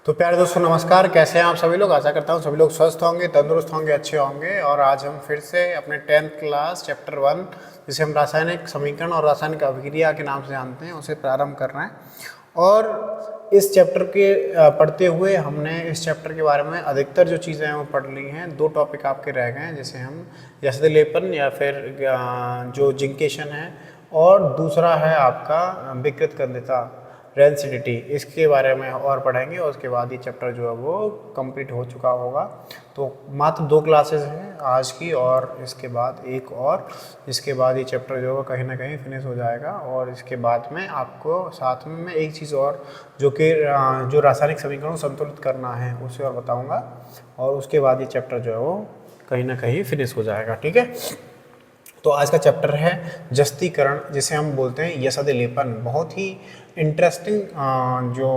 तो प्यारे दोस्तों नमस्कार। कैसे हैं आप सभी लोग। आशा करता हूँ सभी लोग स्वस्थ होंगे, तंदुरुस्त होंगे, अच्छे होंगे। और आज हम फिर से अपने 10th क्लास चैप्टर 1 जिसे हम रासायनिक समीकरण और रासायनिक अभिक्रिया के नाम से जानते हैं उसे प्रारंभ कर रहे हैं। और इस चैप्टर के पढ़ते हुए हमने इस चैप्टर के बारे में अधिकतर जो चीज़ें हैं वो पढ़ ली हैं। 2 टॉपिक आपके रह गए हैं, जैसे हम यस्द लेपन या फिर जो जिंकेशन है, और दूसरा है आपका विकृत कंदिता रेंसिडिटी। इसके बारे में और पढ़ेंगे और उसके बाद ये चैप्टर जो है वो कंप्लीट हो चुका होगा। तो मात्र 2 क्लासेस हैं आज की, और इसके बाद एक और, इसके बाद ये चैप्टर जो है कहीं ना कहीं फिनिश हो जाएगा। और इसके बाद में आपको साथ में मैं एक चीज़ और जो कि जो रासायनिक समीकरण संतुलित करना है उसे और बताऊँगा, और उसके बाद ये चैप्टर जो है वो कहीं ना कहीं फिनिश हो जाएगा। ठीक है, तो आज का चैप्टर है जस्तीकरण, जिसे हम बोलते हैं यस्द लेपन। बहुत ही इंटरेस्टिंग जो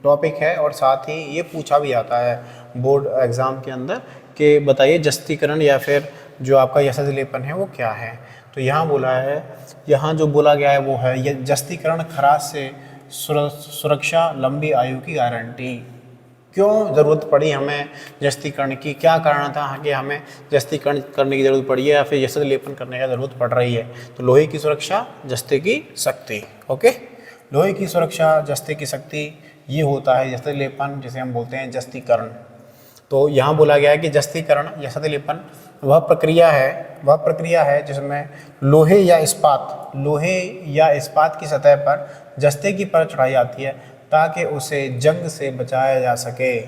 टॉपिक है, और साथ ही ये पूछा भी आता है बोर्ड एग्ज़ाम के अंदर कि बताइए जस्तीकरण या फिर जो आपका यस्द लेपन है वो क्या है। तो यहाँ बोला है, यहाँ जो बोला गया है वो है ये जस्तीकरण खराश से सुरक्षा, लंबी आयु की गारंटी। क्यों ज़रूरत पड़ी हमें जस्तीकरण की, क्या कारण था कि हमें जस्तीकरण करने की ज़रूरत पड़ी है या फिर यस्द लेपन करने की ज़रूरत पड़ रही है। तो लोहे की सुरक्षा, जस्ते की शक्ति। ओके, लोहे की सुरक्षा, जस्ते की शक्ति, ये होता है यस्द लेपन, जिसे हम बोलते हैं जस्तीकरण। तो यहाँ बोला गया है कि जस्तीकरण यस्द लेपन वह प्रक्रिया है जिसमें लोहे या इस्पात की सतह पर जस्ते की परत चढ़ाई जाती है ताकि उसे जंग से बचाया जा सके।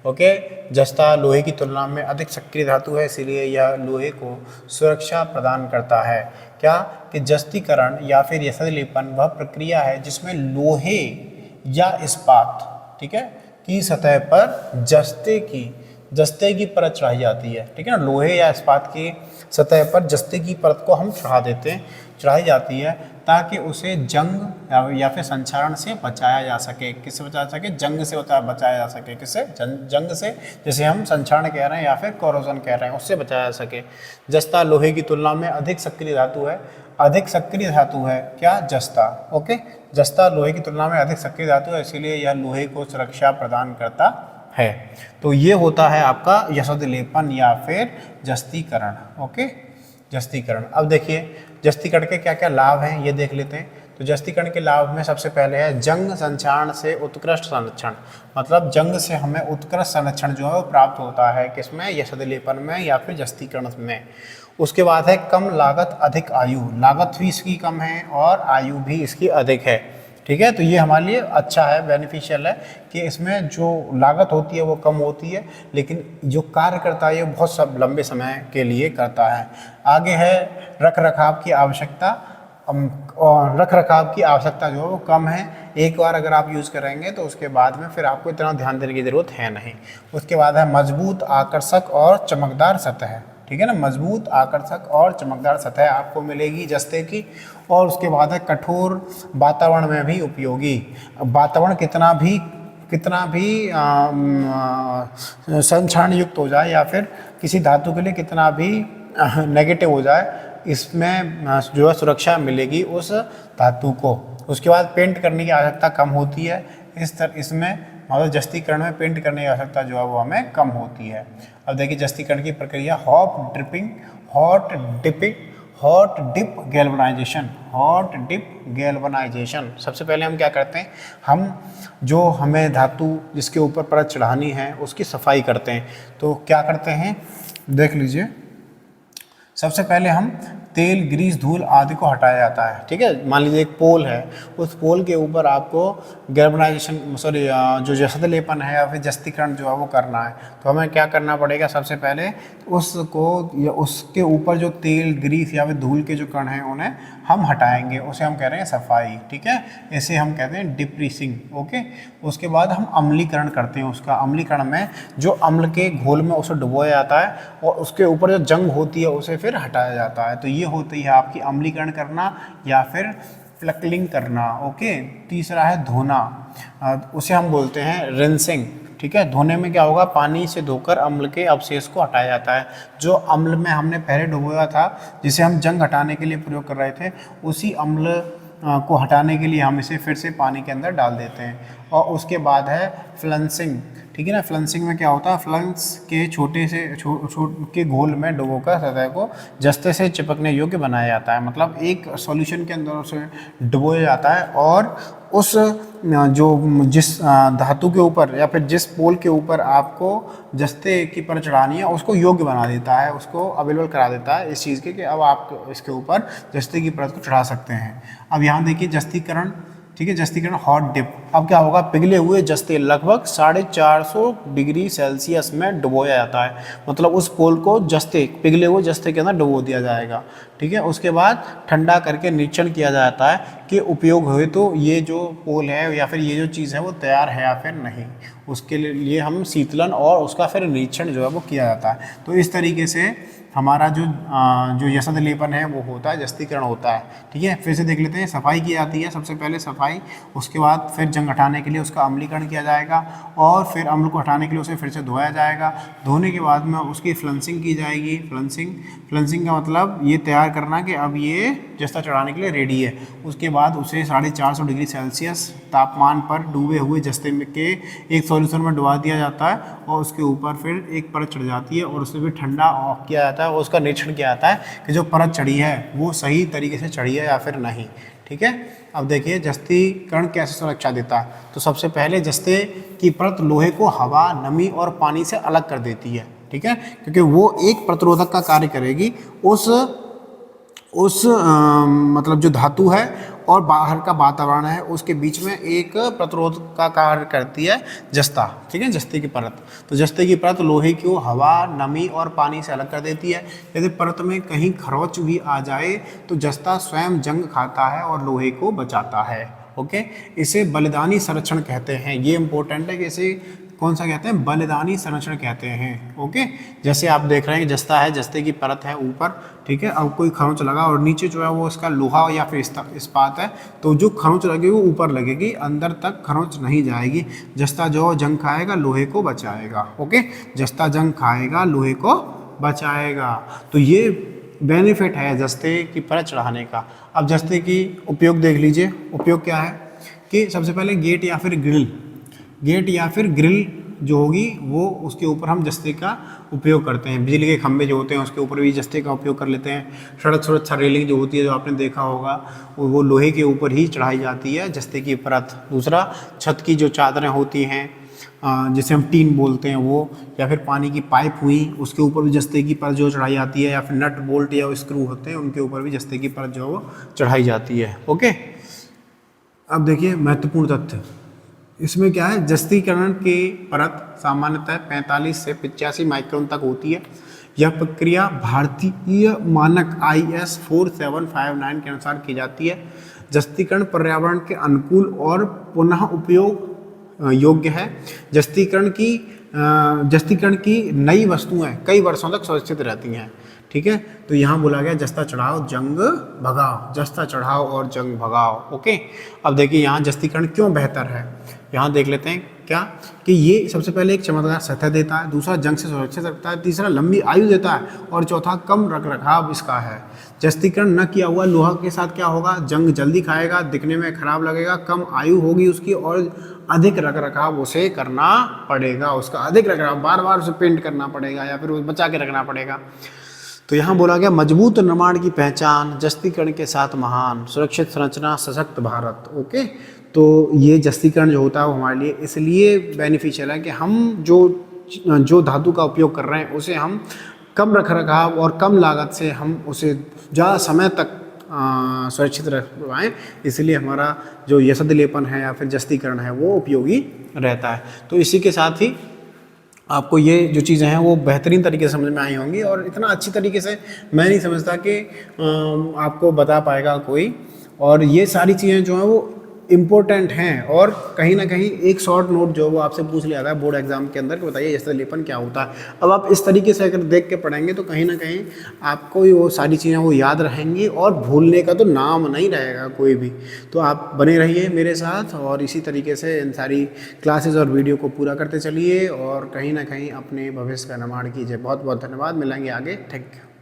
ओके, जस्ता लोहे की तुलना में अधिक सक्रिय धातु है, इसीलिए यह लोहे को सुरक्षा प्रदान करता है। क्या कि जस्तीकरण या फिर यस्द लेपन वह प्रक्रिया है जिसमें लोहे या इस्पात, ठीक है, की सतह पर जस्ते की परत चढ़ाई जाती है। ठीक है ना, लोहे या इस्पात की सतह पर जस्ते की परत को हम चढ़ाई जाती है ताकि उसे जंग या फिर संक्षारण से बचाया जा सके। किससे बचाया जा सके? जंग से बचाया जा सके। किससे? जंग से, जैसे हम संक्षारण कह रहे हैं या फिर कोरोजन कह रहे हैं, उससे बचाया जा सके। जस्ता लोहे की तुलना में अधिक सक्रिय धातु है। क्या? जस्ता। ओके, जस्ता लोहे की तुलना में अधिक सक्रिय धातु है, इसीलिए यह लोहे को सुरक्षा प्रदान करता है। तो ये होता है आपका यस्द लेपन या फिर जस्तीकरण। ओके, जस्तीकरण। अब देखिए जस्तीकरण के क्या क्या लाभ हैं ये देख लेते हैं। तो जस्तीकरण के लाभ में सबसे पहले है जंग संक्षारण से उत्कृष्ट संरक्षण। मतलब जंग से हमें उत्कृष्ट संरक्षण जो है वो प्राप्त होता है। किसमें? यस्द लेपन में या फिर जस्तीकरण में। उसके बाद है कम लागत, अधिक आयु। लागत भी इसकी कम है और आयु भी इसकी अधिक है। ठीक है, तो ये हमारे लिए अच्छा है, बेनिफिशियल है कि इसमें जो लागत होती है वो कम होती है, लेकिन जो कार्य करता है ये बहुत सब लंबे समय के लिए करता है। आगे है रख रखाव की आवश्यकता। और रख रखाव की आवश्यकता जो है वो कम है। एक बार अगर आप यूज़ करेंगे तो उसके बाद में फिर आपको इतना ध्यान देने की ज़रूरत है नहीं। उसके बाद है मजबूत, आकर्षक और चमकदार सतह। ठीक है ना, मजबूत, आकर्षक और चमकदार सतह आपको मिलेगी जस्ते की। और उसके बाद है कठोर वातावरण में भी उपयोगी। वातावरण कितना भी संक्षारण युक्त हो जाए या फिर किसी धातु के लिए कितना भी नेगेटिव हो जाए, इसमें जो है सुरक्षा मिलेगी उस धातु को। उसके बाद पेंट करने की आवश्यकता कम होती है। इसमें मतलब जस्तीकरण में पेंट करने की आवश्यकता जो है वो हमें कम होती है। अब देखिए जस्तीकरण की प्रक्रिया हॉट डिप गैल्वनाइजेशन। सबसे पहले हम क्या करते हैं, हमें धातु जिसके ऊपर परत चढ़ानी है उसकी सफाई करते हैं। तो क्या करते हैं देख लीजिए। सबसे पहले हम तेल, ग्रीस, धूल आदि को हटाया जाता है। ठीक है, मान लीजिए एक पोल है, उस पोल के ऊपर आपको जो यस्द लेपन है या फिर जस्तीकरण जो है वो करना है। तो हमें क्या करना पड़ेगा, सबसे पहले उसके ऊपर जो तेल, ग्रीस या फिर धूल के जो कण हैं उन्हें हम हटाएंगे, उसे हम कह रहे हैं सफाई। ठीक है, इसे हम कहते हैं डिप्रीसिंग। ओके, उसके बाद हम अम्लीकरण करते हैं। उसका अम्लीकरण में जो अम्ल के घोल में उसे डुबोया जाता है और उसके ऊपर जो जंग होती है उसे फिर हटाया जाता है। तो ये होती है आपकी अम्लीकरण करना या फिर फ्लकलिंग करना। ओके, तीसरा है धोना, उसे हम बोलते हैं रिंसिंग। ठीक है, धोने में क्या होगा, पानी से धोकर अम्ल के अवशेष को हटाया जाता है। जो अम्ल में हमने पहले डुबोया था, जिसे हम जंग हटाने के लिए प्रयोग कर रहे थे, उसी अम्ल को हटाने के लिए हम इसे फिर से पानी के अंदर डाल देते हैं। और उसके बाद है फ्लंसिंग, ठीक है ना। फ्लंसिंग में क्या होता है, फ्लंस के छोटे से के घोल में डुबोकर सतह को जस्ते से चिपकने योग्य बनाया जाता है। मतलब एक सॉल्यूशन के अंदर उसे डुबोया जाता है और उस जिस धातु के ऊपर या फिर जिस पोल के ऊपर आपको जस्ते की परत चढ़ानी है उसको योग्य बना देता है, उसको अवेलेबल करा देता है इस चीज़ के कि अब आप इसके ऊपर जस्ते की परत को चढ़ा सकते हैं। अब यहाँ देखिए जस्तीकरण, ठीक है, जस्तीकरण हॉट डिप। अब क्या होगा, पिघले हुए जस्ते लगभग 450 डिग्री सेल्सियस में डुबोया जाता है। मतलब उस पोल को जस्ते, पिघले हुए जस्ते के अंदर डुबो दिया जाएगा, ठीक है। उसके बाद ठंडा करके निरीक्षण किया जाता है कि उपयोग हुए तो ये जो पोल है या फिर ये जो चीज़ है वो तैयार है या फिर नहीं। उसके लिए हम शीतलन और उसका फिर निरीक्षण जो है वो किया जाता है। तो इस तरीके से हमारा जो यसद लेपन है वो होता है, जस्तीकरण होता है, ठीक है। फिर से देख लेते हैं, सफाई की जाती है, सबसे पहले सफाई, उसके बाद फिर जंग हटाने के लिए उसका अम्लीकरण किया जाएगा और फिर अम्ल को हटाने के लिए उसे फिर से धोया जाएगा। धोने के बाद में उसकी फ्लंसिंग की जाएगी। फ्लंसिंग का मतलब ये तैयार करना कि अब ये जस्ता चढ़ाने के लिए रेडी है। उसके बाद उसे 450 डिग्री सेल्सियस तापमान पर डूबे हुए जस्ते में के एक सॉल्यूशन में डुबा दिया जाता है और उसके ऊपर फिर एक परत चढ़ जाती है और उसे भी ठंडा किया जाता है और उसका निरीक्षण किया जाता है कि जो परत चढ़ी है वो सही तरीके से चढ़ी है या फिर नहीं, ठीक है। अब देखिए जस्तीकरण कैसे सुरक्षा देता है। तो सबसे पहले जस्ते की परत लोहे को हवा, नमी और पानी से अलग कर देती है, ठीक है, क्योंकि वो एक प्रतिरोधक का कार्य करेगी। उस मतलब जो धातु है और बाहर का वातावरण है उसके बीच में एक प्रतिरोध का कार्य करती है जस्ता, ठीक है, जस्ते की परत। तो जस्ते की परत लोहे को हवा, नमी और पानी से अलग कर देती है। यदि परत में कहीं खरोंच भी आ जाए तो जस्ता स्वयं जंग खाता है और लोहे को बचाता है, ओके। इसे बलिदानी संरक्षण कहते हैं। ये इंपॉर्टेंट है कि इसे कौन सा कहते हैं, बलिदानी संरक्षण कहते हैं, ओके। जैसे आप देख रहे हैं जस्ता है, जस्ते की परत है ऊपर, ठीक है। अब कोई खरोंच लगा और नीचे जो है वो इसका लोहा या फिर इस्पात है, तो जो खरोंच लगेगी वो ऊपर लगेगी, अंदर तक खरोंच नहीं जाएगी। जस्ता जो जंग खाएगा लोहे को बचाएगा, ओके। जस्ता जंग खाएगा लोहे को बचाएगा। तो ये बेनिफिट है जस्ते की परत चढ़ाने का। अब जस्ते की उपयोग देख लीजिए। उपयोग क्या है कि सबसे पहले गेट या फिर ग्रिल जो होगी वो उसके ऊपर हम जस्ते का उपयोग करते हैं। बिजली के खंभे जो होते हैं उसके ऊपर भी जस्ते का उपयोग कर लेते हैं। सड़क सुरक्षा रेलिंग जो होती है, जो आपने देखा होगा, वो लोहे के ऊपर ही चढ़ाई जाती है जस्ते की परत। दूसरा, छत की जो चादरें होती हैं जिसे हम टीन बोलते हैं वो, या फिर पानी की पाइप हुई, उसके ऊपर भी जस्ते की परत जो चढ़ाई जाती है, या फिर नट बोल्ट या स्क्रू होते हैं उनके ऊपर भी जस्ते की परत जो है वो चढ़ाई जाती है, ओके। अब देखिए महत्वपूर्ण तथ्य इसमें क्या है, जस्तीकरण की परत सामान्यतः 45 से 85 माइक्रोन तक होती है। यह प्रक्रिया भारतीय मानक IS 4759 के अनुसार की जाती है। जस्तीकरण पर्यावरण के अनुकूल और पुनः उपयोग योग्य है। जस्तीकरण की नई वस्तुएं कई वर्षों तक सुरक्षित रहती हैं, ठीक है। तो यहाँ बोला गया जस्ता चढ़ाओ जंग भगाओ, जस्ता चढ़ाओ और जंग भगाओ, ओके। अब देखिए यहाँ जस्तीकरण क्यों बेहतर है, यहाँ देख लेते हैं क्या कि ये सबसे पहले एक चमकदार सतह देता है, दूसरा जंग से सुरक्षित रखता है, तीसरा लंबी आयु देता है और चौथा कम रखरखाव इसका है। जस्तीकरण न किया हुआ लोहा के साथ क्या होगा, जंग जल्दी खाएगा, दिखने में खराब लगेगा, कम आयु होगी उसकी और अधिक रखरखाव उसे करना पड़ेगा। उसका अधिक रखरखाव, बार बार उसे पेंट करना पड़ेगा या फिर बचा के रखना पड़ेगा। तो यहाँ बोला गया मजबूत निर्माण की पहचान, जस्तीकरण के साथ महान, सुरक्षित संरचना, सशक्त भारत, ओके। तो ये जस्तीकरण जो होता है वो हमारे लिए इसलिए बेनिफिशियल है कि हम जो धातु का उपयोग कर रहे हैं उसे हम कम रखरखाव और कम लागत से हम उसे ज़्यादा समय तक सुरक्षित रख पाएँ। इसलिए हमारा जो यसद लेपन है या फिर जस्तीकरण है वो उपयोगी रहता है। तो इसी के साथ ही आपको ये जो चीज़ें हैं वो बेहतरीन तरीके से समझ में आई होंगी और इतना अच्छी तरीके से मैं नहीं समझता कि आपको बता पाएगा कोई। और ये सारी चीज़ें जो हैं वो इम्पोर्टेंट हैं और कहीं ना कहीं एक शॉर्ट नोट जो वो आपसे पूछ लिया था बोर्ड एग्जाम के अंदर कि बताइए यसद लेपन क्या होता है। अब आप इस तरीके से अगर देख के पढ़ेंगे तो कहीं ना कहीं आपको वो सारी चीज़ें वो याद रहेंगी और भूलने का तो नाम नहीं रहेगा कोई भी। तो आप बने रहिए मेरे साथ और इसी तरीके से इन सारी क्लासेस और वीडियो को पूरा करते चलिए और कहीं ना कहीं अपने भविष्य का निर्माण कीजिए। बहुत बहुत धन्यवाद, मिलेंगे आगे, थैंक यू।